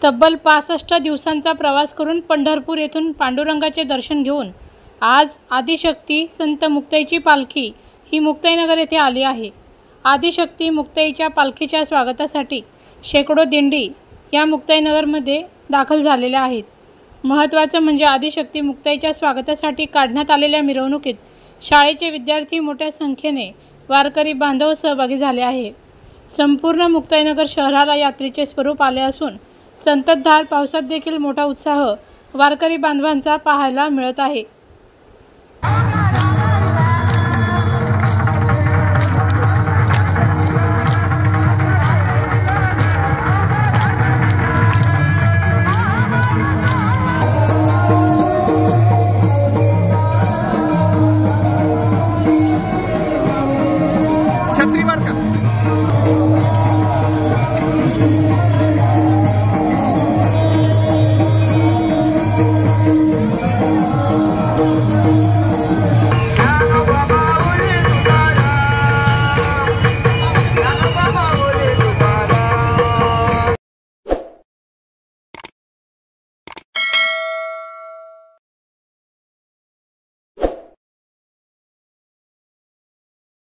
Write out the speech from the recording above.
तब्बल 65 दिवसांचा प्रवास करून पंढरपूर येथून पांडुरंगाचे दर्शन घेऊन आज आदिशक्ती संत मुक्ताईची पालखी ही मुक्ताईनगर येथे आली आहे। आदिशक्ती मुक्ताईच्या पालखीच्या स्वागतासाठी शेकडो दिंडी या मुक्ताईनगरमध्ये दाखल झालेल्या आहेत। महत्त्वाचं म्हणजे आदिशक्ती मुक्ताईच्या स्वागतासाठी काढण्यात आलेल्या मिरवणुकीत शाळेचे विद्यार्थी मोठ्या संख्येने वारकरी बांधव सहभागी झाले आहे। संपूर्ण मुक्ताईनगर शहराला यात्रेचे स्वरूप आले असून संततधार पावसात देखील मोठा उत्साह वारकरी बांधवांचा पाहायला मिळत आहे।